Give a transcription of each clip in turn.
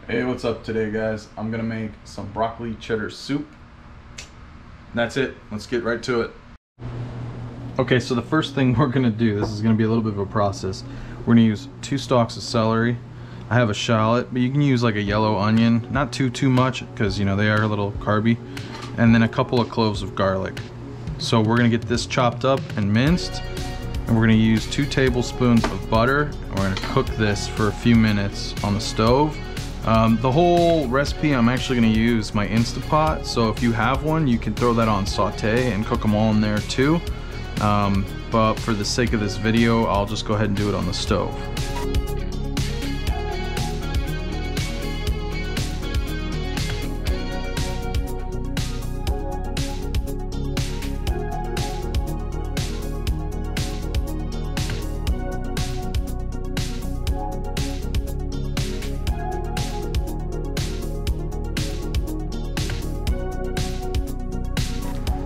Hey, what's up today, guys? I'm gonna make some broccoli cheddar soup. That's it. Let's get right to it. Okay, so the first thing we're gonna do, this is gonna be a little bit of a process. We're gonna use 2 stalks of celery. I have a shallot, but you can use like a yellow onion, not too much, because you know they are a little carby, and then a couple of cloves of garlic. So we're gonna get this chopped up and minced, and we're gonna use 2 tablespoons of butter, and we're gonna cook this for a few minutes on the stove. The whole recipe, I'm actually going to use my Instapot, so if you have one, you can throw that on saute and cook them all in there too. But for the sake of this video, I'll just go ahead and do it on the stove.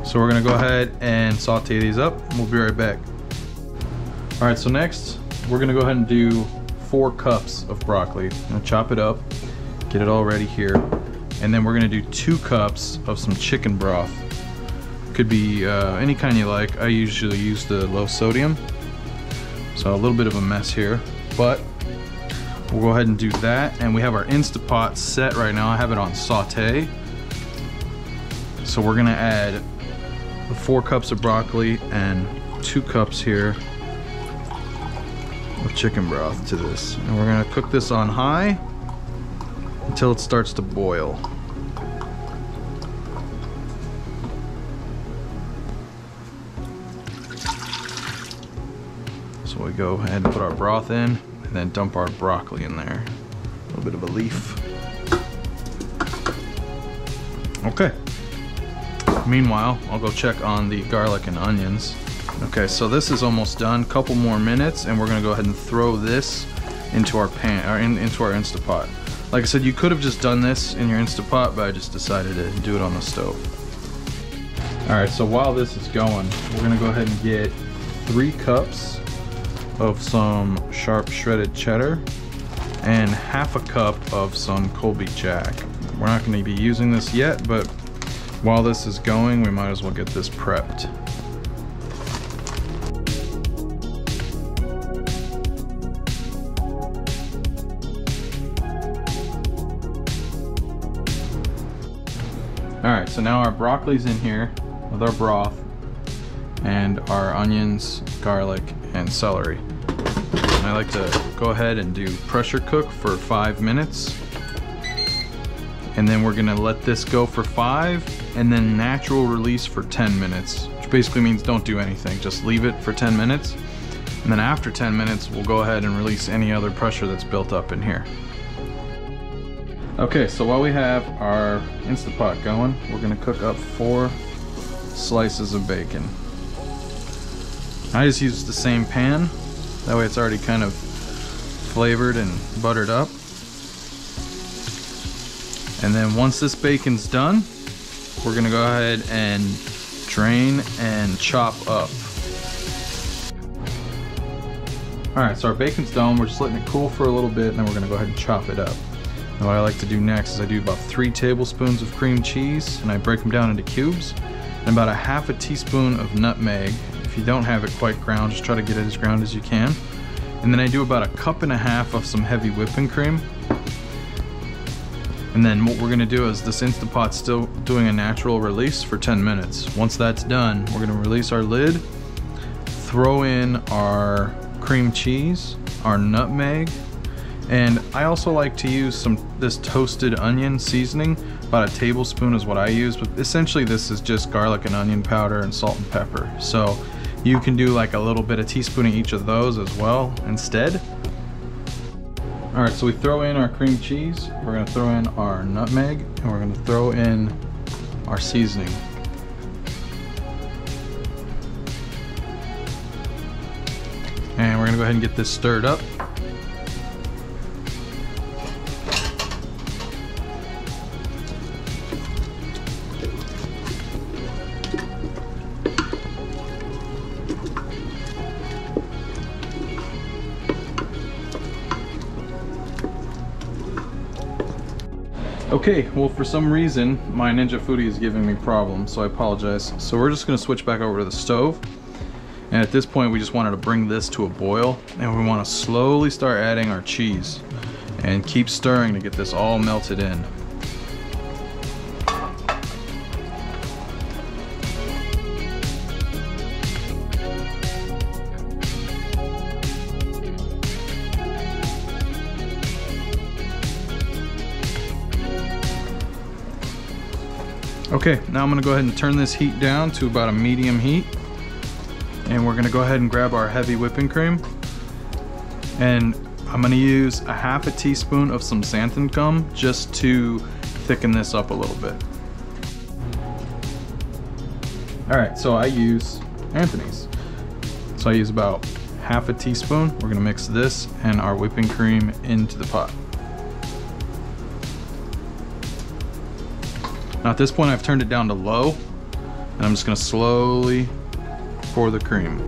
So we're gonna go ahead and saute these up, and we'll be right back. All right, so next, we're gonna go ahead and do 4 cups of broccoli. I'm gonna chop it up, get it all ready here, and then we're gonna do 2 cups of some chicken broth. Could be any kind you like. I usually use the low sodium, so a little bit of a mess here, but we'll go ahead and do that. And we have our Instapot set right now. I have it on saute. So we're gonna add 4 cups of broccoli and 2 cups here of chicken broth to this. And we're gonna cook this on high until it starts to boil. So we go ahead and put our broth in and then dump our broccoli in there. A little bit of a leaf. Okay. Meanwhile, I'll go check on the garlic and onions. Okay, so this is almost done. Couple more minutes, and we're gonna go ahead and throw this into our pan, or into our Instapot. Like I said, you could have just done this in your Instapot, but I just decided to do it on the stove. All right, so while this is going, we're gonna go ahead and get 3 cups of some sharp shredded cheddar and half a cup of some Colby Jack. We're not gonna be using this yet, but while this is going, we might as well get this prepped. All right, so now our broccoli's in here with our broth and our onions, garlic, and celery. And I like to go ahead and do pressure cook for 5 minutes. And then we're gonna let this go for 5 and then natural release for 10 minutes, which basically means don't do anything, just leave it for 10 minutes. And then after 10 minutes, we'll go ahead and release any other pressure that's built up in here. Okay, so while we have our Instapot going, we're gonna cook up 4 slices of bacon. I just use the same pan, that way it's already kind of flavored and buttered up. And then once this bacon's done, we're gonna go ahead and drain and chop up. All right, so our bacon's done. We're just letting it cool for a little bit, and then we're gonna go ahead and chop it up. And what I like to do next is I do about 3 tablespoons of cream cheese, and I break them down into cubes, and about a half a teaspoon of nutmeg. If you don't have it quite ground, just try to get it as ground as you can. And then I do about 1.5 cups of some heavy whipping cream. And then what we're gonna do is this Instapot's still doing a natural release for 10 minutes. Once that's done, we're gonna release our lid, throw in our cream cheese, our nutmeg, and I also like to use this toasted onion seasoning. About 1 tablespoon is what I use, but essentially this is just garlic and onion powder and salt and pepper. So you can do like a little bit, a teaspoon of each of those as well instead. All right, so we throw in our cream cheese, we're gonna throw in our nutmeg, and we're gonna throw in our seasoning. And we're gonna go ahead and get this stirred up. Okay, well for some reason my Ninja Foodi is giving me problems, so I apologize. So we're just gonna switch back over to the stove. And at this point we just wanted to bring this to a boil, and we want to slowly start adding our cheese and keep stirring to get this all melted in. Okay, now I'm gonna go ahead and turn this heat down to about a medium heat. And we're gonna go ahead and grab our heavy whipping cream. And I'm gonna use a half a teaspoon of some xanthan gum just to thicken this up a little bit. All right, so I use Anthony's. So I use about half a teaspoon. We're gonna mix this and our whipping cream into the pot. Now at this point I've turned it down to low, and I'm just gonna slowly pour the cream.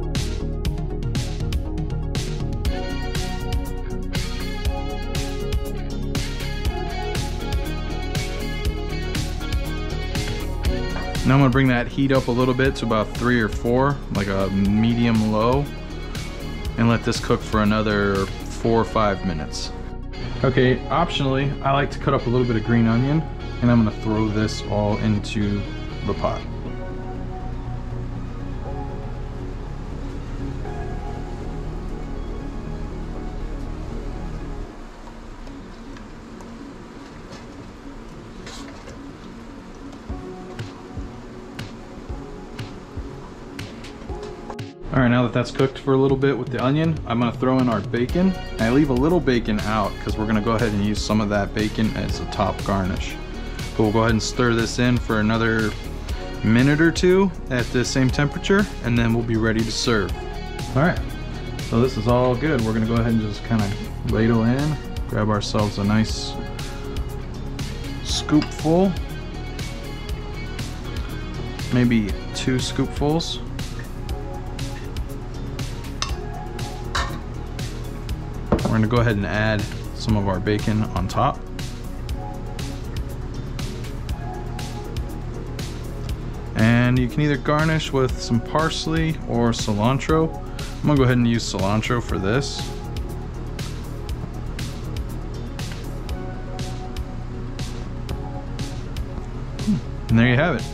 Now I'm gonna bring that heat up a little bit to about 3 or 4, like a medium low, and let this cook for another 4 or 5 minutes. Okay, optionally, I like to cut up a little bit of green onion, and I'm gonna throw this all into the pot. All right, now that that's cooked for a little bit with the onion, I'm gonna throw in our bacon. I leave a little bacon out because we're gonna go ahead and use some of that bacon as a top garnish. But we'll go ahead and stir this in for another minute or two at the same temperature, and then we'll be ready to serve. All right, so this is all good. We're gonna go ahead and just kind of ladle in, grab ourselves a nice scoopful, maybe 2 scoopfuls. We're gonna go ahead and add some of our bacon on top. And you can either garnish with some parsley or cilantro. I'm gonna go ahead and use cilantro for this. And there you have it.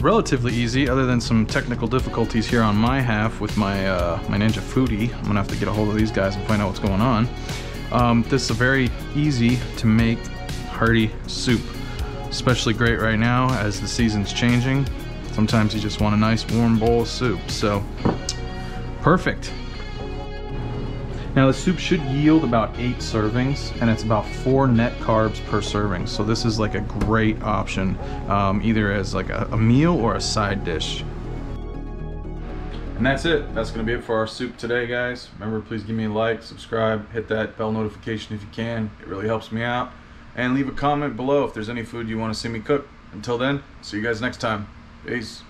Relatively easy, other than some technical difficulties here on my half with my my Ninja Foodi. I'm gonna have to get a hold of these guys and find out what's going on. This is a very easy to make hearty soup. Especially great right now as the season's changing. Sometimes you just want a nice warm bowl of soup, so perfect. Now the soup should yield about 8 servings, and it's about 4 net carbs per serving. So this is like a great option, either as like a meal or a side dish. And that's it. That's gonna be it for our soup today, guys. Remember, please give me a like, subscribe, hit that bell notification if you can. It really helps me out. And leave a comment below if there's any food you want to see me cook. Until then, see you guys next time. Peace.